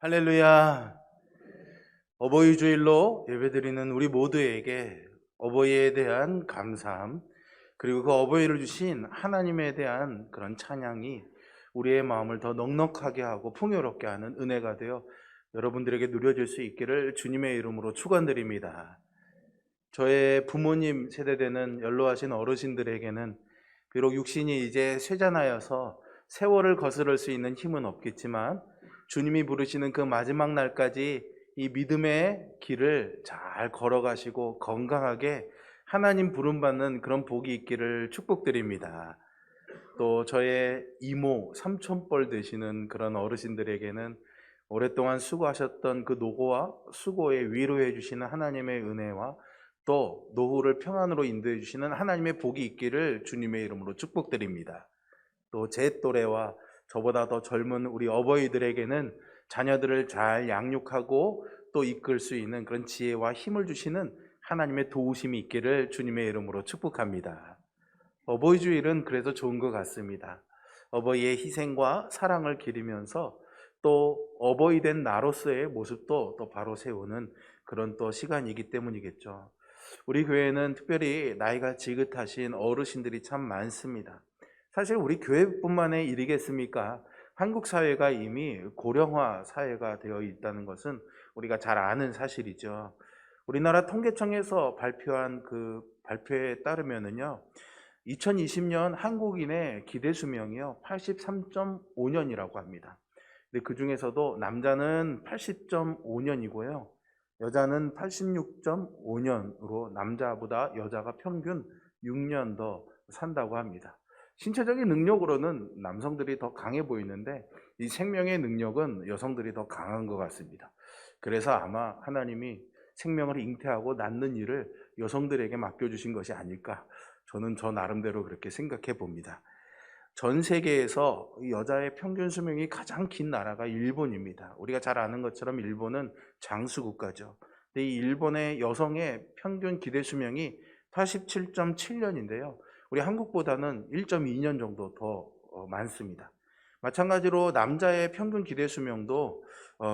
할렐루야. 어버이 주일로 예배드리는 우리 모두에게 어버이에 대한 감사함, 그리고 그 어버이를 주신 하나님에 대한 그런 찬양이 우리의 마음을 더 넉넉하게 하고 풍요롭게 하는 은혜가 되어 여러분들에게 누려질 수 있기를 주님의 이름으로 축원드립니다. 저의 부모님 세대되는 연로하신 어르신들에게는 비록 육신이 이제 쇠잔하여서 세월을 거스를 수 있는 힘은 없겠지만 주님이 부르시는 그 마지막 날까지 이 믿음의 길을 잘 걸어가시고 건강하게 하나님 부름받는 그런 복이 있기를 축복드립니다. 또 저의 이모, 삼촌뻘 되시는 그런 어르신들에게는 오랫동안 수고하셨던 그 노고와 수고에 위로해 주시는 하나님의 은혜와 또 노후를 평안으로 인도해 주시는 하나님의 복이 있기를 주님의 이름으로 축복드립니다. 또 제 또래와 저보다 더 젊은 우리 어버이들에게는 자녀들을 잘 양육하고 또 이끌 수 있는 그런 지혜와 힘을 주시는 하나님의 도우심이 있기를 주님의 이름으로 축복합니다. 어버이 주일은 그래서 좋은 것 같습니다. 어버이의 희생과 사랑을 기리면서 또 어버이 된 나로서의 모습도 또 바로 세우는 그런 또 시간이기 때문이겠죠. 우리 교회는 특별히 나이가 지긋하신 어르신들이 참 많습니다. 사실 우리 교회뿐만의 일이겠습니까? 한국 사회가 이미 고령화 사회가 되어 있다는 것은 우리가 잘 아는 사실이죠. 우리나라 통계청에서 발표한 그 발표에 따르면은요, 2020년 한국인의 기대 수명이요 83.5년이라고 합니다. 근데 그 중에서도 남자는 80.5년이고요. 여자는 86.5년으로 남자보다 여자가 평균 6년 더 산다고 합니다. 신체적인 능력으로는 남성들이 더 강해 보이는데 이 생명의 능력은 여성들이 더 강한 것 같습니다. 그래서 아마 하나님이 생명을 잉태하고 낳는 일을 여성들에게 맡겨주신 것이 아닐까, 저는 저 나름대로 그렇게 생각해 봅니다. 전 세계에서 여자의 평균 수명이 가장 긴 나라가 일본입니다. 우리가 잘 아는 것처럼 일본은 장수 국가죠. 근데 이 일본의 여성의 평균 기대 수명이 87.7년인데요. 우리 한국보다는 1.2년 정도 더 많습니다. 마찬가지로 남자의 평균 기대 수명도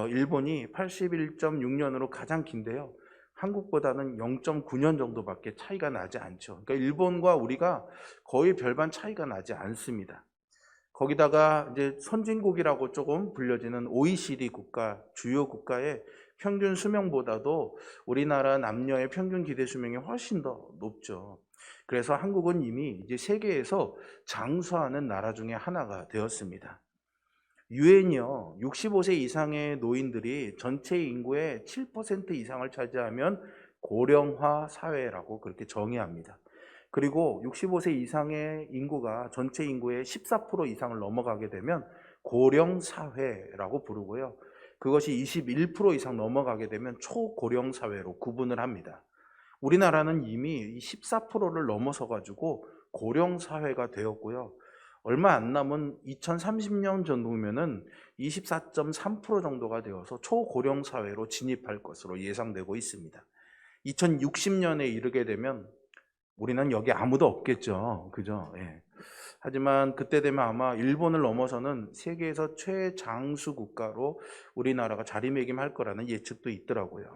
일본이 81.6년으로 가장 긴데요. 한국보다는 0.9년 정도밖에 차이가 나지 않죠. 그러니까 일본과 우리가 거의 별반 차이가 나지 않습니다. 거기다가 이제 선진국이라고 조금 불려지는 OECD 국가, 주요 국가의 평균 수명보다도 우리나라 남녀의 평균 기대 수명이 훨씬 더 높죠. 그래서 한국은 이미 이제 세계에서 장수하는 나라 중에 하나가 되었습니다. 유엔이요, 65세 이상의 노인들이 전체 인구의 7% 이상을 차지하면 고령화 사회라고 그렇게 정의합니다. 그리고 65세 이상의 인구가 전체 인구의 14% 이상을 넘어가게 되면 고령 사회라고 부르고요. 그것이 21% 이상 넘어가게 되면 초고령 사회로 구분을 합니다. 우리나라는 이미 14%를 넘어서 가지고 고령 사회가 되었고요. 얼마 안 남은 2030년 정도면은 24.3% 정도가 되어서 초고령 사회로 진입할 것으로 예상되고 있습니다. 2060년에 이르게 되면 우리는 여기 아무도 없겠죠. 그죠? 예. 하지만 그때 되면 아마 일본을 넘어서는 세계에서 최장수 국가로 우리나라가 자리매김할 거라는 예측도 있더라고요.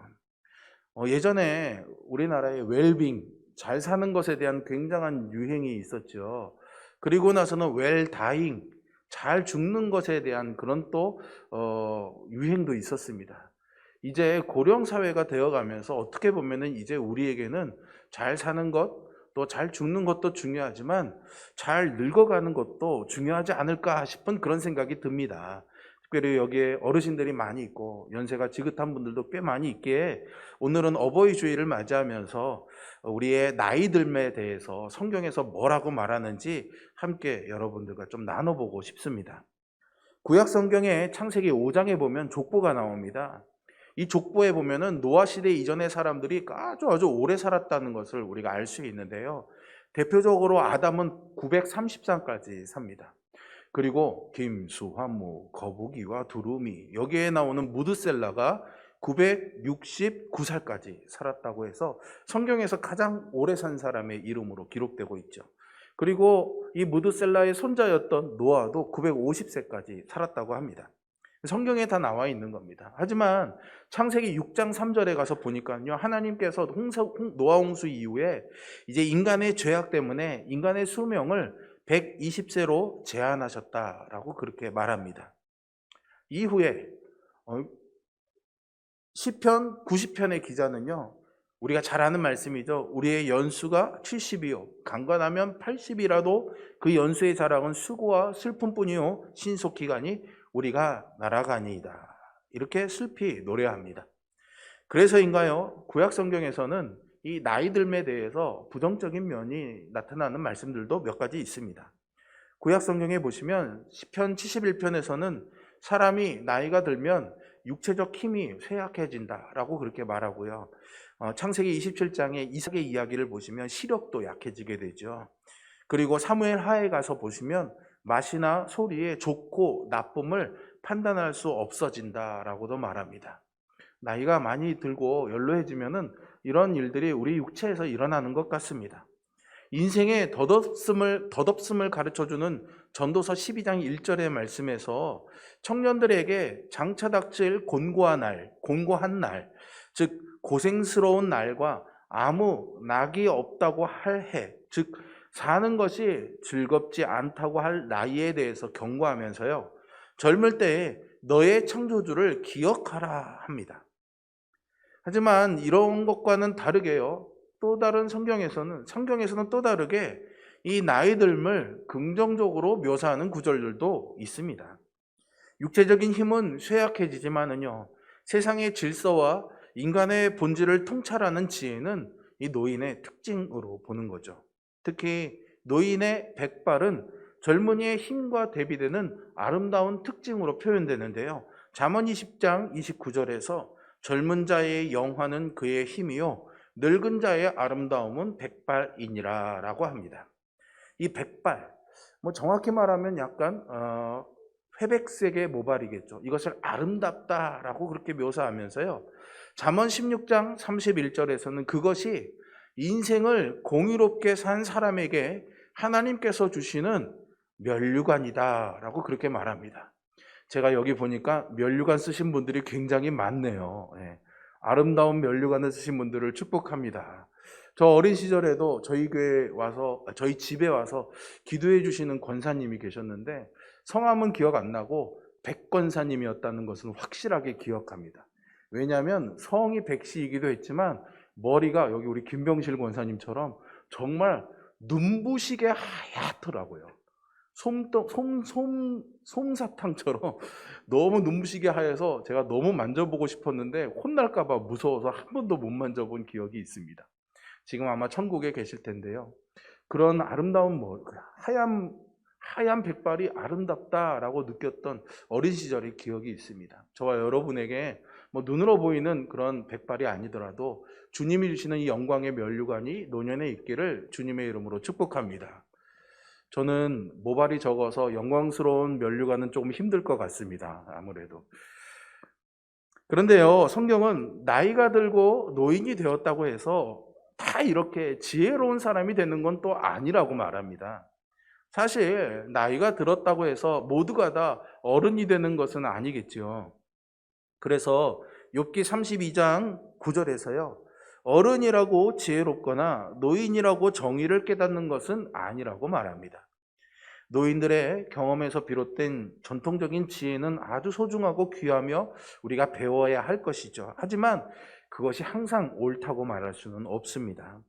예전에 우리나라의 웰빙, 잘 사는 것에 대한 굉장한 유행이 있었죠. 그리고 나서는 웰다잉, 잘 죽는 것에 대한 그런 또 유행도 있었습니다. 이제 고령 사회가 되어가면서 어떻게 보면은 이제 우리에게는 잘 사는 것, 또 잘 죽는 것도 중요하지만 잘 늙어가는 것도 중요하지 않을까 싶은 그런 생각이 듭니다. 특별히 여기에 어르신들이 많이 있고 연세가 지긋한 분들도 꽤 많이 있기에 오늘은 어버이 주일을 맞이하면서 우리의 나이 들에 대해서 성경에서 뭐라고 말하는지 함께 여러분들과 좀 나눠보고 싶습니다. 구약 성경의 창세기 5장에 보면 족보가 나옵니다. 이 족보에 보면은 노아 시대 이전의 사람들이 아주 오래 살았다는 것을 우리가 알 수 있는데요. 대표적으로 아담은 930살까지 삽니다. 그리고 김, 수, 화무, 거북이와 두루미, 여기에 나오는 무드셀라가 969살까지 살았다고 해서 성경에서 가장 오래 산 사람의 이름으로 기록되고 있죠. 그리고 이 무드셀라의 손자였던 노아도 950세까지 살았다고 합니다. 성경에 다 나와 있는 겁니다. 하지만 창세기 6장 3절에 가서 보니까요, 하나님께서 노아 홍수 이후에 이제 인간의 죄악 때문에 인간의 수명을 120세로 제한하셨다라고 그렇게 말합니다. 이후에 시편 90편의 기자는요, 우리가 잘 아는 말씀이죠. 우리의 연수가 70이요 강건하면 80이라도 그 연수의 자랑은 수고와 슬픔뿐이요 신속기간이 우리가 날아가니이다. 이렇게 슬피 노래합니다. 그래서인가요? 구약 성경에서는 이 나이 듦에 대해서 부정적인 면이 나타나는 말씀들도 몇 가지 있습니다. 구약 성경에 보시면 시편 71편에서는 사람이 나이가 들면 육체적 힘이 쇠약해진다라고 그렇게 말하고요. 창세기 27장의 이삭의 이야기를 보시면 시력도 약해지게 되죠. 그리고 사무엘 하에 가서 보시면 맛이나 소리의 좋고 나쁨을 판단할 수 없어진다라고도 말합니다. 나이가 많이 들고 연로해지면은 이런 일들이 우리 육체에서 일어나는 것 같습니다. 인생의 덧없음을 가르쳐주는 전도서 12장 1절의 말씀에서 청년들에게 장차 닥칠 곤고한 날, 즉 고생스러운 날과 아무 낙이 없다고 할 해, 즉 사는 것이 즐겁지 않다고 할 나이에 대해서 경고하면서요, 젊을 때에 너의 창조주를 기억하라 합니다. 하지만 이런 것과는 다르게요, 또 다른 성경에서는 또 다르게 이 나이 듦을 긍정적으로 묘사하는 구절들도 있습니다. 육체적인 힘은 쇠약해지지만은요, 세상의 질서와 인간의 본질을 통찰하는 지혜는 이 노인의 특징으로 보는 거죠. 특히 노인의 백발은 젊은이의 힘과 대비되는 아름다운 특징으로 표현되는데요. 잠언 20장 29절에서 젊은 자의 영화는 그의 힘이요 늙은 자의 아름다움은 백발이니라 라고 합니다. 이 백발, 정확히 말하면 약간 회백색의 모발이겠죠. 이것을 아름답다라고 그렇게 묘사하면서요, 잠언 16장 31절에서는 그것이 인생을 공의롭게 산 사람에게 하나님께서 주시는 면류관이다라고 그렇게 말합니다. 제가 여기 보니까 면류관 쓰신 분들이 굉장히 많네요. 아름다운 면류관을 쓰신 분들을 축복합니다. 저 어린 시절에도 저희 집에 와서 기도해 주시는 권사님이 계셨는데 성함은 기억 안 나고 백권사님이었다는 것은 확실하게 기억합니다. 왜냐하면 성이 백씨이기도 했지만 머리가 여기 우리 김병실 권사님처럼 정말 눈부시게 하얗더라고요. 솜사탕처럼 너무 눈부시게 하얘서 제가 너무 만져보고 싶었는데 혼날까봐 무서워서 한 번도 못 만져본 기억이 있습니다. 지금 아마 천국에 계실 텐데요, 그런 아름다운 하얀 백발이 아름답다라고 느꼈던 어린 시절의 기억이 있습니다. 저와 여러분에게 눈으로 보이는 그런 백발이 아니더라도 주님이 주시는 이 영광의 면류관이 노년에 있기를 주님의 이름으로 축복합니다. 저는 모발이 적어서 영광스러운 면류관은 조금 힘들 것 같습니다. 아무래도. 그런데요, 성경은 나이가 들고 노인이 되었다고 해서 다 이렇게 지혜로운 사람이 되는 건 또 아니라고 말합니다. 사실 나이가 들었다고 해서 모두가 다 어른이 되는 것은 아니겠죠. 그래서 욥기 32장 9절에서요, 어른이라고 지혜롭거나 노인이라고 정의를 깨닫는 것은 아니라고 말합니다. 노인들의 경험에서 비롯된 전통적인 지혜는 아주 소중하고 귀하며 우리가 배워야 할 것이죠. 하지만 그것이 항상 옳다고 말할 수는 없습니다.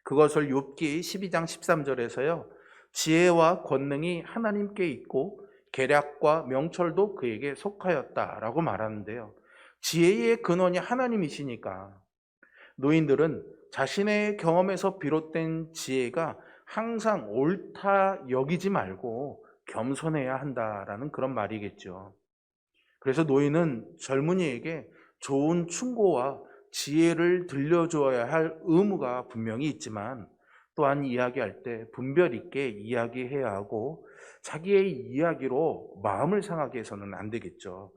그것을 욥기 12장 13절에서요, 지혜와 권능이 하나님께 있고 계략과 명철도 그에게 속하였다라고 말하는데요, 지혜의 근원이 하나님이시니까 노인들은 자신의 경험에서 비롯된 지혜가 항상 옳다 여기지 말고 겸손해야 한다라는 그런 말이겠죠. 그래서 노인은 젊은이에게 좋은 충고와 지혜를 들려주어야 할 의무가 분명히 있지만, 또한 이야기할 때 분별 있게 이야기해야 하고 자기의 이야기로 마음을 상하게 해서는 안 되겠죠.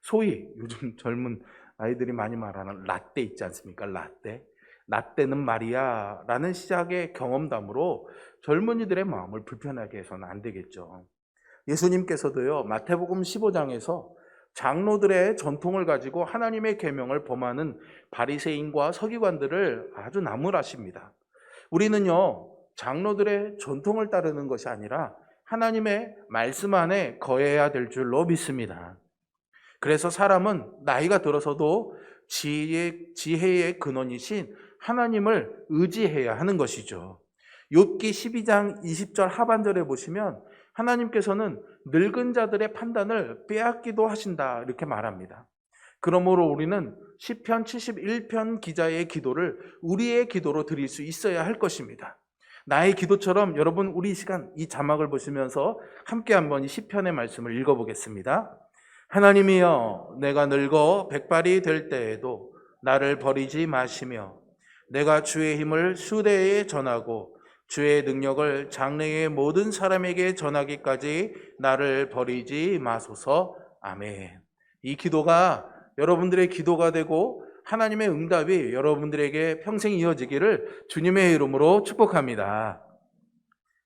소위 요즘 젊은 아이들이 많이 말하는 라떼 있지 않습니까? 라떼는 말이야 라는 시작의 경험담으로 젊은이들의 마음을 불편하게 해서는 안 되겠죠. 예수님께서도요, 마태복음 15장에서 장로들의 전통을 가지고 하나님의 계명을 범하는 바리새인과 서기관들을 아주 나무라십니다. 우리는요, 장로들의 전통을 따르는 것이 아니라 하나님의 말씀 안에 거해야 될 줄로 믿습니다. 그래서 사람은 나이가 들어서도 지혜의 근원이신 하나님을 의지해야 하는 것이죠. 욥기 12장 20절 하반절에 보시면 하나님께서는 늙은 자들의 판단을 빼앗기도 하신다 이렇게 말합니다. 그러므로 우리는 시편 71편 기자의 기도를 우리의 기도로 드릴 수 있어야 할 것입니다. 나의 기도처럼 여러분 우리 이 시간 이 자막을 보시면서 함께 한번 이 시편의 말씀을 읽어보겠습니다. 하나님이여, 내가 늙어 백발이 될 때에도 나를 버리지 마시며 내가 주의 힘을 수대에 전하고 주의 능력을 장래의 모든 사람에게 전하기까지 나를 버리지 마소서. 아멘. 이 기도가 여러분들의 기도가 되고 하나님의 응답이 여러분들에게 평생 이어지기를 주님의 이름으로 축복합니다.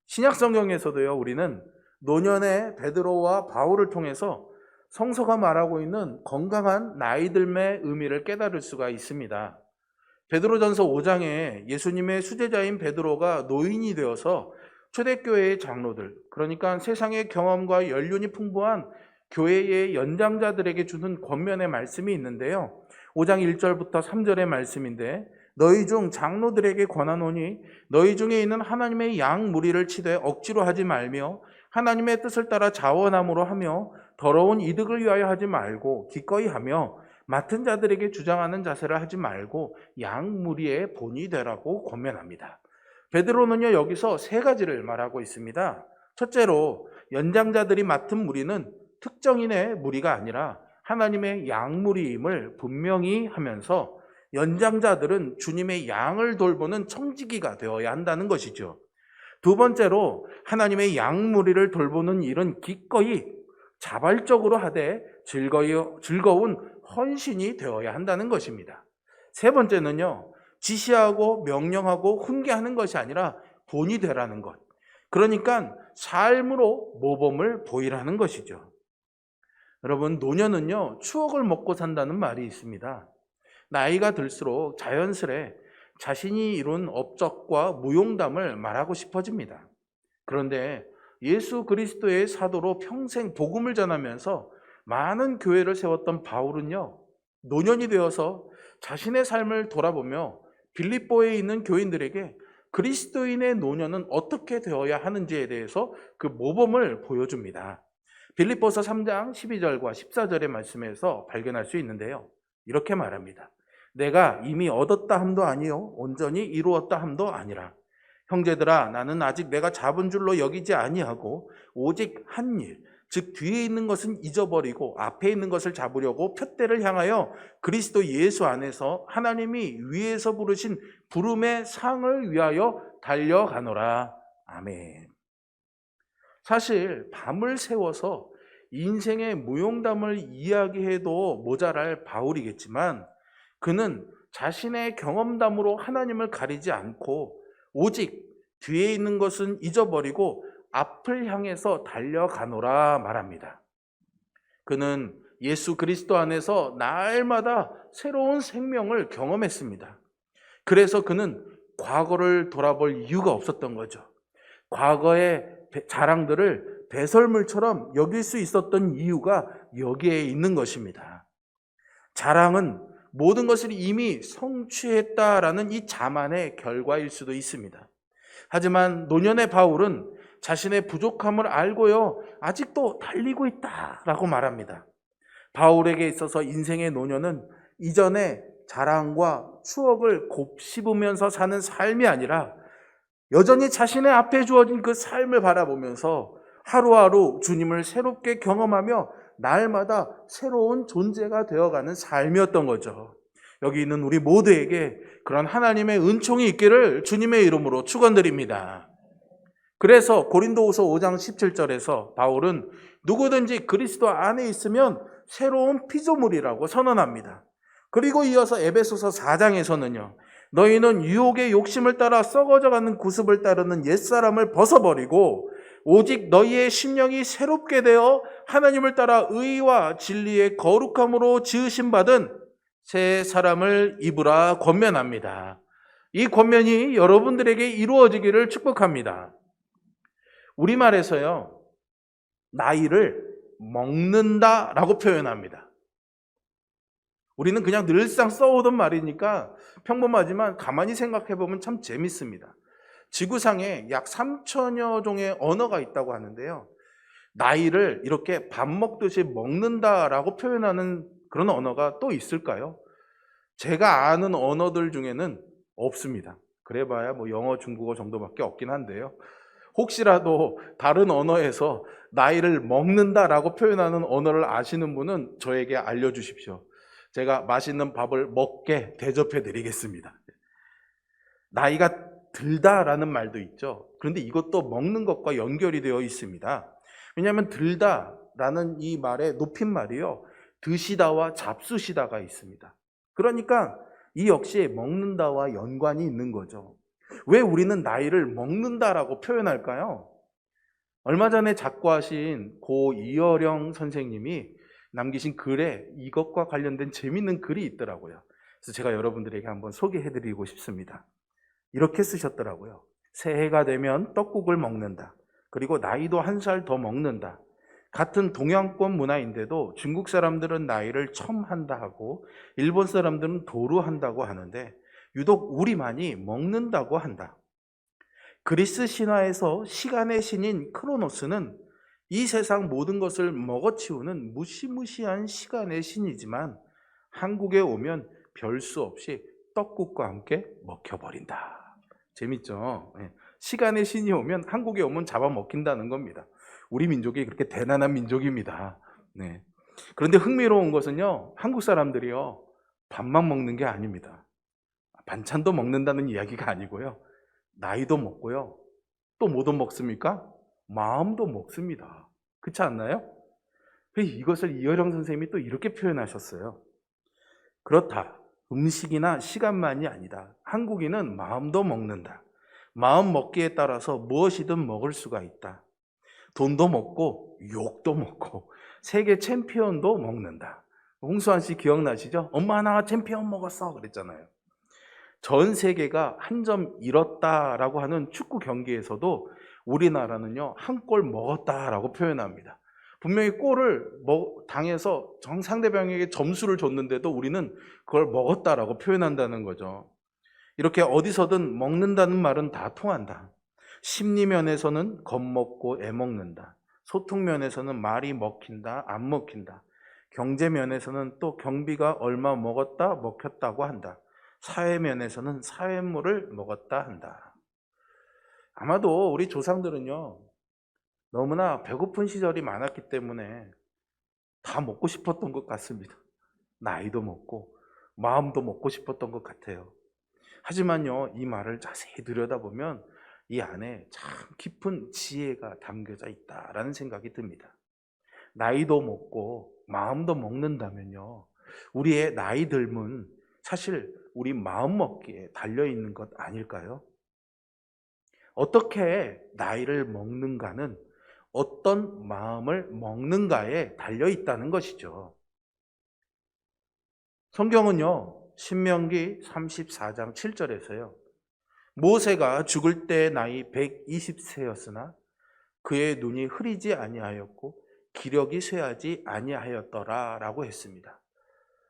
신약 성경에서도요, 우리는 노년의 베드로와 바울을 통해서 성서가 말하고 있는 건강한 나이 들매의 의미를 깨달을 수가 있습니다. 베드로전서 5장에 예수님의 수제자인 베드로가 노인이 되어서 초대교회의 장로들, 그러니까 세상의 경험과 연륜이 풍부한 교회의 연장자들에게 주는 권면의 말씀이 있는데요. 5장 1절부터 3절의 말씀인데, 너희 중 장로들에게 권하노니 너희 중에 있는 하나님의 양 무리를 치되 억지로 하지 말며 하나님의 뜻을 따라 자원함으로 하며 더러운 이득을 위하여 하지 말고 기꺼이 하며 맡은 자들에게 주장하는 자세를 하지 말고 양 무리의 본이 되라고 권면합니다. 베드로는요, 여기서 세 가지를 말하고 있습니다. 첫째로 연장자들이 맡은 무리는 특정인의 무리가 아니라 하나님의 양 무리임을 분명히 하면서 연장자들은 주님의 양을 돌보는 청지기가 되어야 한다는 것이죠. 두 번째로 하나님의 양 무리를 돌보는 일은 기꺼이 자발적으로 하되 즐거운 헌신이 되어야 한다는 것입니다. 세 번째는요, 지시하고 명령하고 훈계하는 것이 아니라 본이 되라는 것. 그러니까 삶으로 모범을 보이라는 것이죠. 여러분, 노년은요, 추억을 먹고 산다는 말이 있습니다. 나이가 들수록 자연스레 자신이 이룬 업적과 무용담을 말하고 싶어집니다. 그런데 예수 그리스도의 사도로 평생 복음을 전하면서 많은 교회를 세웠던 바울은요, 노년이 되어서 자신의 삶을 돌아보며 빌립보에 있는 교인들에게 그리스도인의 노년은 어떻게 되어야 하는지에 대해서 그 모범을 보여줍니다. 빌립보서 3장 12절과 14절의 말씀에서 발견할 수 있는데요, 이렇게 말합니다. 내가 이미 얻었다 함도 아니요 온전히 이루었다 함도 아니라 형제들아, 나는 아직 내가 잡은 줄로 여기지 아니하고 오직 한 일, 즉 뒤에 있는 것은 잊어버리고 앞에 있는 것을 잡으려고 푯대를 향하여 그리스도 예수 안에서 하나님이 위에서 부르신 부름의 상을 위하여 달려가노라. 아멘. 사실 밤을 새워서 인생의 무용담을 이야기해도 모자랄 바울이겠지만 그는 자신의 경험담으로 하나님을 가리지 않고 오직 뒤에 있는 것은 잊어버리고 앞을 향해서 달려가노라 말합니다. 그는 예수 그리스도 안에서 날마다 새로운 생명을 경험했습니다. 그래서 그는 과거를 돌아볼 이유가 없었던 거죠. 과거의 자랑들을 배설물처럼 여길 수 있었던 이유가 여기에 있는 것입니다. 자랑은 모든 것을 이미 성취했다라는 이 자만의 결과일 수도 있습니다. 하지만 노년의 바울은 자신의 부족함을 알고요, 아직도 달리고 있다라고 말합니다. 바울에게 있어서 인생의 노년은 이전의 자랑과 추억을 곱씹으면서 사는 삶이 아니라 여전히 자신의 앞에 주어진 그 삶을 바라보면서 하루하루 주님을 새롭게 경험하며 날마다 새로운 존재가 되어가는 삶이었던 거죠. 여기 있는 우리 모두에게 그런 하나님의 은총이 있기를 주님의 이름으로 축원드립니다. 그래서 고린도후서 5장 17절에서 바울은 누구든지 그리스도 안에 있으면 새로운 피조물이라고 선언합니다. 그리고 이어서 에베소서 4장에서는요, 너희는 유혹의 욕심을 따라 썩어져가는 구습을 따르는 옛사람을 벗어버리고 오직 너희의 심령이 새롭게 되어 하나님을 따라 의와 진리의 거룩함으로 지으신 받은 새 사람을 입으라 권면합니다. 이 권면이 여러분들에게 이루어지기를 축복합니다. 우리말에서요, 나이를 먹는다라고 표현합니다. 우리는 그냥 늘상 써오던 말이니까 평범하지만 가만히 생각해 보면 참 재밌습니다. 지구상에 약 3천여 종의 언어가 있다고 하는데요. 나이를 이렇게 밥 먹듯이 먹는다라고 표현하는 그런 언어가 또 있을까요? 제가 아는 언어들 중에는 없습니다. 그래봐야 뭐 영어, 중국어 정도밖에 없긴 한데요. 혹시라도 다른 언어에서 나이를 먹는다라고 표현하는 언어를 아시는 분은 저에게 알려주십시오. 제가 맛있는 밥을 먹게 대접해 드리겠습니다. 나이가 들다라는 말도 있죠. 그런데 이것도 먹는 것과 연결이 되어 있습니다. 왜냐하면 들다라는 이 말의 높임말이요, 드시다와 잡수시다가 있습니다. 그러니까 이 역시 먹는다와 연관이 있는 거죠. 왜 우리는 나이를 먹는다라고 표현할까요? 얼마 전에 작고하신 고 이어령 선생님이 남기신 글에 이것과 관련된 재밌는 글이 있더라고요. 그래서 제가 여러분들에게 한번 소개해드리고 싶습니다. 이렇게 쓰셨더라고요. 새해가 되면 떡국을 먹는다. 그리고 나이도 한 살 더 먹는다. 같은 동양권 문화인데도 중국 사람들은 나이를 첨한다 하고 일본 사람들은 도루한다고 하는데 유독 우리만이 먹는다고 한다. 그리스 신화에서 시간의 신인 크로노스는 이 세상 모든 것을 먹어치우는 무시무시한 시간의 신이지만 한국에 오면 별 수 없이 떡국과 함께 먹혀버린다. 재밌죠? 시간의 신이 오면 한국에 오면 잡아먹힌다는 겁니다. 우리 민족이 그렇게 대단한 민족입니다. 네. 그런데 흥미로운 것은요, 한국 사람들이요, 밥만 먹는 게 아닙니다. 반찬도 먹는다는 이야기가 아니고요, 나이도 먹고요, 또 뭐도 먹습니까? 마음도 먹습니다. 그렇지 않나요? 이것을 이어령 선생님이 또 이렇게 표현하셨어요. 그렇다. 음식이나 시간만이 아니다. 한국인은 마음도 먹는다. 마음 먹기에 따라서 무엇이든 먹을 수가 있다. 돈도 먹고 욕도 먹고 세계 챔피언도 먹는다. 홍수환 씨 기억나시죠? 엄마 나 챔피언 먹었어 그랬잖아요. 전 세계가 한 점 잃었다라고 하는 축구 경기에서도 우리나라는요, 한 골 먹었다라고 표현합니다. 분명히 골을 당해서 상대방에게 점수를 줬는데도 우리는 그걸 먹었다라고 표현한다는 거죠. 이렇게 어디서든 먹는다는 말은 다 통한다. 심리 면에서는 겁먹고 애먹는다. 소통 면에서는 말이 먹힌다, 안 먹힌다. 경제 면에서는 또 경비가 얼마 먹었다, 먹혔다고 한다. 사회 면에서는 사회물을 먹었다 한다. 아마도 우리 조상들은요, 너무나 배고픈 시절이 많았기 때문에 다 먹고 싶었던 것 같습니다. 나이도 먹고 마음도 먹고 싶었던 것 같아요. 하지만요, 이 말을 자세히 들여다보면 이 안에 참 깊은 지혜가 담겨져 있다라는 생각이 듭니다. 나이도 먹고 마음도 먹는다면요, 우리의 나이 듦은 사실 우리 마음 먹기에 달려있는 것 아닐까요? 어떻게 나이를 먹는가는 어떤 마음을 먹는가에 달려있다는 것이죠. 성경은요, 신명기 34장 7절에서요, 모세가 죽을 때 나이 120세였으나 그의 눈이 흐리지 아니하였고 기력이 쇠하지 아니하였더라 라고 했습니다.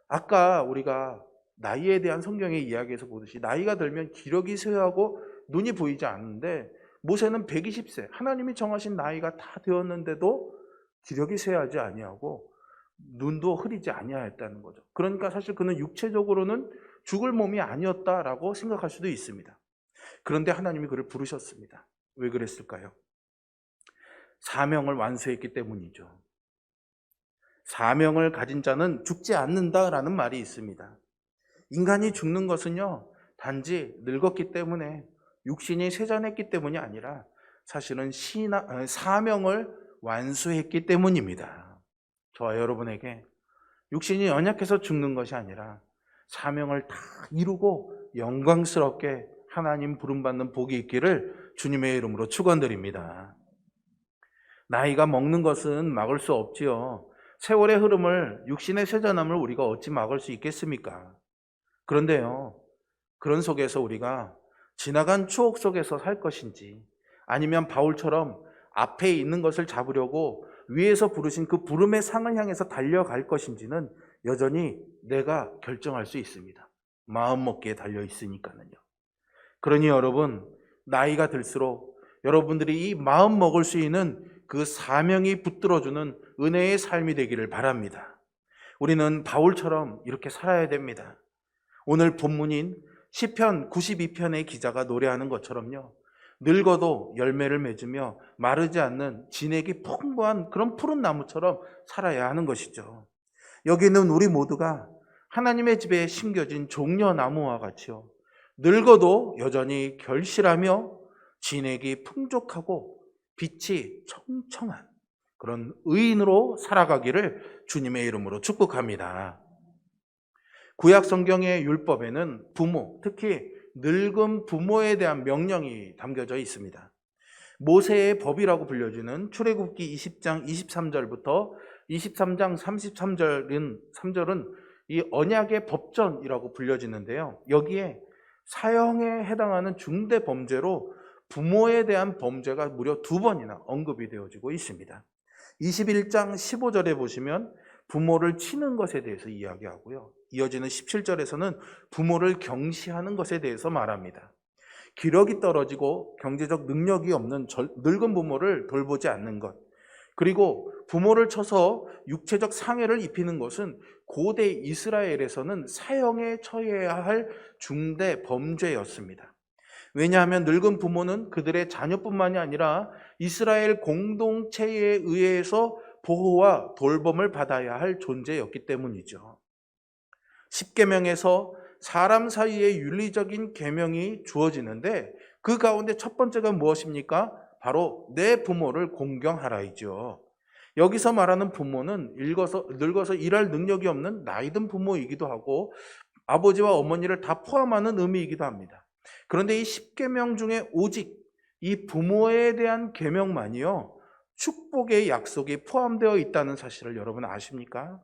아까 우리가 나이에 대한 성경의 이야기에서 보듯이 나이가 들면 기력이 쇠하고 눈이 보이지 않는데 모세는 120세, 하나님이 정하신 나이가 다 되었는데도 기력이 쇠하지 아니하고 눈도 흐리지 아니하였다는 거죠. 그러니까 사실 그는 육체적으로는 죽을 몸이 아니었다라고 생각할 수도 있습니다. 그런데 하나님이 그를 부르셨습니다. 왜 그랬을까요? 사명을 완수했기 때문이죠. 사명을 가진 자는 죽지 않는다라는 말이 있습니다. 인간이 죽는 것은요, 단지 늙었기 때문에, 육신이 쇠잔했기 때문이 아니라 사실은 사명을 완수했기 때문입니다. 저와 여러분에게 육신이 연약해서 죽는 것이 아니라 사명을 다 이루고 영광스럽게 하나님 부름받는 복이 있기를 주님의 이름으로 축원드립니다. 나이가 먹는 것은 막을 수 없지요. 세월의 흐름을, 육신의 쇠전함을 우리가 어찌 막을 수 있겠습니까? 그런데요, 그런 속에서 우리가 지나간 추억 속에서 살 것인지, 아니면 바울처럼 앞에 있는 것을 잡으려고 위에서 부르신 그 부름의 상을 향해서 달려갈 것인지는 여전히 내가 결정할 수 있습니다. 마음먹기에 달려 있으니까는요. 그러니 여러분, 나이가 들수록 여러분들이 이 마음 먹을 수 있는 그 사명이 붙들어주는 은혜의 삶이 되기를 바랍니다. 우리는 바울처럼 이렇게 살아야 됩니다. 오늘 본문인 시편 92편의 기자가 노래하는 것처럼요, 늙어도 열매를 맺으며 마르지 않는 진액이 풍부한 그런 푸른 나무처럼 살아야 하는 것이죠. 여기는 우리 모두가 하나님의 집에 심겨진 종려나무와 같이요, 늙어도 여전히 결실하며 진액이 풍족하고 빛이 청청한 그런 의인으로 살아가기를 주님의 이름으로 축복합니다. 구약 성경의 율법에는 부모, 특히 늙은 부모에 대한 명령이 담겨져 있습니다. 모세의 법이라고 불려지는 출애굽기 20장 23절부터 23장 33절은 이 언약의 법전이라고 불려지는데요. 여기에 사형에 해당하는 중대 범죄로 부모에 대한 범죄가 무려 2번이나 언급이 되어지고 있습니다. 21장 15절에 보시면 부모를 치는 것에 대해서 이야기하고요, 이어지는 17절에서는 부모를 경시하는 것에 대해서 말합니다. 기력이 떨어지고 경제적 능력이 없는 늙은 부모를 돌보지 않는 것, 그리고 부모를 쳐서 육체적 상해를 입히는 것은 고대 이스라엘에서는 사형에 처해야 할 중대 범죄였습니다. 왜냐하면 늙은 부모는 그들의 자녀뿐만이 아니라 이스라엘 공동체에 의해서 보호와 돌봄을 받아야 할 존재였기 때문이죠. 십계명에서 사람 사이의 윤리적인 계명이 주어지는데 그 가운데 첫 번째가 무엇입니까? 바로 내 부모를 공경하라이죠. 여기서 말하는 부모는 늙어서 일할 능력이 없는 나이든 부모이기도 하고 아버지와 어머니를 다 포함하는 의미이기도 합니다. 그런데 이 십계명 중에 오직 이 부모에 대한 계명만이요, 축복의 약속이 포함되어 있다는 사실을 여러분 아십니까?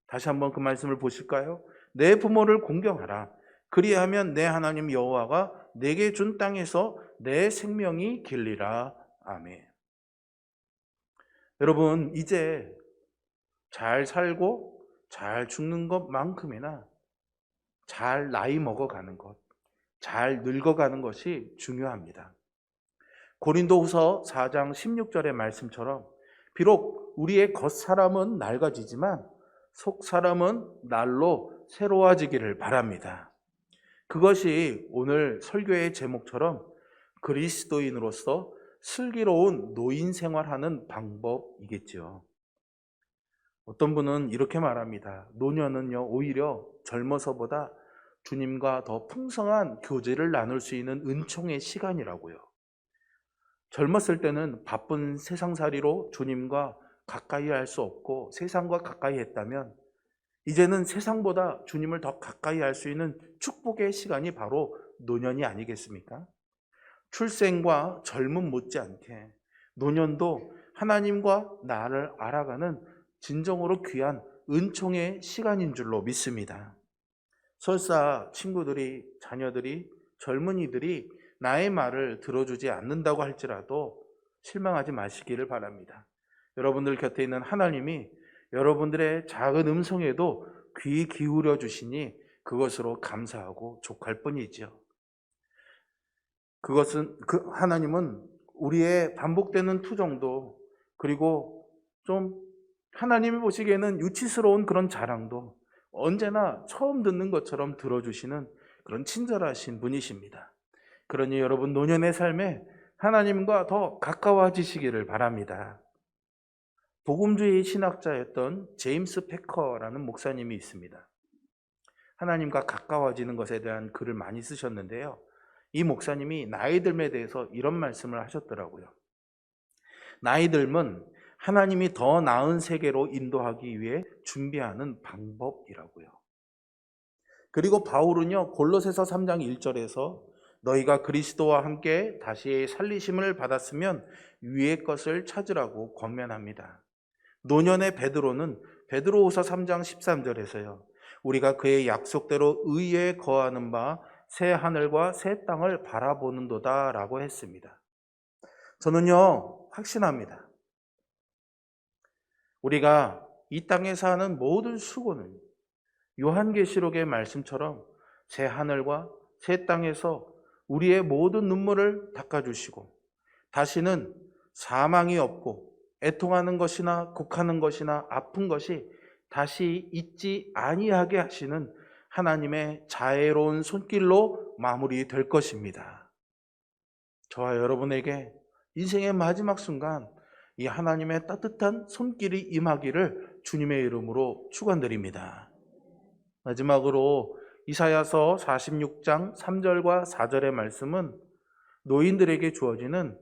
다시 한번 그 말씀을 보실까요? 내 부모를 공경하라. 그리하면 내 하나님 여호와가 내게 준 땅에서 내 생명이 길리라. 아멘. 여러분, 이제 잘 살고 잘 죽는 것만큼이나 잘 나이 먹어가는 것, 잘 늙어가는 것이 중요합니다. 고린도후서 4장 16절의 말씀처럼 비록 우리의 겉사람은 낡아지지만 속사람은 날로 새로워지기를 바랍니다. 그것이 오늘 설교의 제목처럼 그리스도인으로서 슬기로운 노인 생활하는 방법이겠죠. 어떤 분은 이렇게 말합니다. 노년은요, 오히려 젊어서보다 주님과 더 풍성한 교제를 나눌 수 있는 은총의 시간이라고요. 젊었을 때는 바쁜 세상살이로 주님과 가까이 할 수 없고 세상과 가까이 했다면 이제는 세상보다 주님을 더 가까이 할 수 있는 축복의 시간이 바로 노년이 아니겠습니까? 출생과 젊음 못지않게 노년도 하나님과 나를 알아가는 진정으로 귀한 은총의 시간인 줄로 믿습니다. 설사 친구들이, 자녀들이, 젊은이들이 나의 말을 들어주지 않는다고 할지라도 실망하지 마시기를 바랍니다. 여러분들 곁에 있는 하나님이 여러분들의 작은 음성에도 귀 기울여 주시니 그것으로 감사하고 족할 뿐이죠. 하나님은 우리의 반복되는 투정도, 그리고 좀 하나님이 보시기에는 유치스러운 그런 자랑도 언제나 처음 듣는 것처럼 들어주시는 그런 친절하신 분이십니다. 그러니 여러분, 노년의 삶에 하나님과 더 가까워지시기를 바랍니다. 복음주의 신학자였던 제임스 패커라는 목사님이 있습니다. 하나님과 가까워지는 것에 대한 글을 많이 쓰셨는데요, 이 목사님이 나이 듦에 대해서 이런 말씀을 하셨더라고요. 나이 듦은 하나님이 더 나은 세계로 인도하기 위해 준비하는 방법이라고요. 그리고 바울은요, 골로새서 3장 1절에서 너희가 그리스도와 함께 다시 살리심을 받았으면 위의 것을 찾으라고 권면합니다. 노년의 베드로는 베드로후서 3장 13절에서요. 우리가 그의 약속대로 의에 거하는 바 새 하늘과 새 땅을 바라보는도다라고 했습니다. 저는요, 확신합니다. 우리가 이 땅에서 하는 모든 수고는 요한계시록의 말씀처럼 새 하늘과 새 땅에서 우리의 모든 눈물을 닦아주시고 다시는 사망이 없고 애통하는 것이나 곡하는 것이나 아픈 것이 다시 있지 아니하게 하시는 하나님의 자애로운 손길로 마무리될 것입니다. 저와 여러분에게 인생의 마지막 순간 이 하나님의 따뜻한 손길이 임하기를 주님의 이름으로 축원드립니다. 마지막으로 이사야서 46장 3절과 4절의 말씀은 노인들에게 주어지는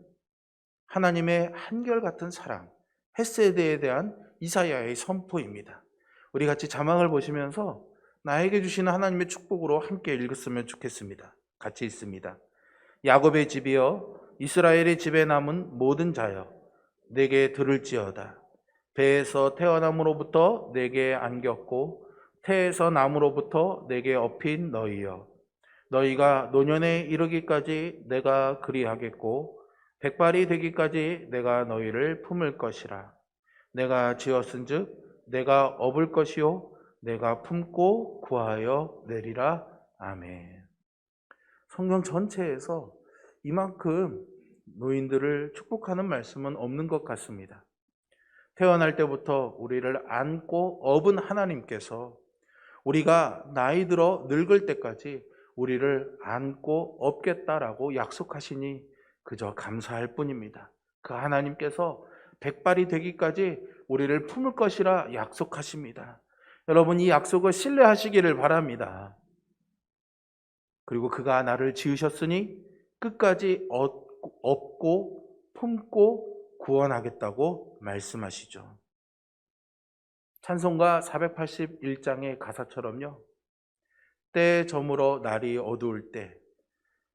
하나님의 한결같은 사랑, 헤세드에 대한 이사야의 선포입니다. 우리 같이 자막을 보시면서 나에게 주시는 하나님의 축복으로 함께 읽었으면 좋겠습니다. 같이 읽습니다. 야곱의 집이여 이스라엘의 집에 남은 모든 자여 내게 들을지어다. 배에서 태어남으로부터 내게 안겼고 태에서 남으로부터 내게 업힌 너희여 너희가 노년에 이르기까지 내가 그리하겠고 백발이 되기까지 내가 너희를 품을 것이라. 내가 지었은즉 내가 업을 것이요 내가 품고 구하여 내리라. 아멘. 성경 전체에서 이만큼 노인들을 축복하는 말씀은 없는 것 같습니다. 태어날 때부터 우리를 안고 업은 하나님께서 우리가 나이 들어 늙을 때까지 우리를 안고 업겠다라고 약속하시니 그저 감사할 뿐입니다. 그 하나님께서 백발이 되기까지 우리를 품을 것이라 약속하십니다. 여러분, 이 약속을 신뢰하시기를 바랍니다. 그리고 그가 나를 지으셨으니 끝까지 업고 품고 구원하겠다고 말씀하시죠. 찬송가 481장의 가사처럼요. 때 저물어 날이 어두울 때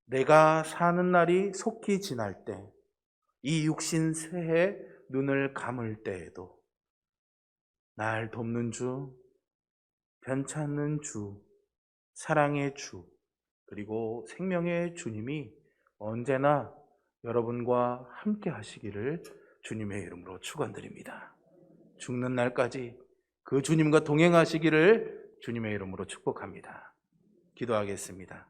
내가 사는 날이 속히 지날 때 이 육신 쇠해 눈을 감을 때에도 날 돕는 주, 변찮는 주, 사랑의 주, 그리고 생명의 주님이 언제나 여러분과 함께 하시기를 주님의 이름으로 축원드립니다. 죽는 날까지 그 주님과 동행하시기를 주님의 이름으로 축복합니다. 기도하겠습니다.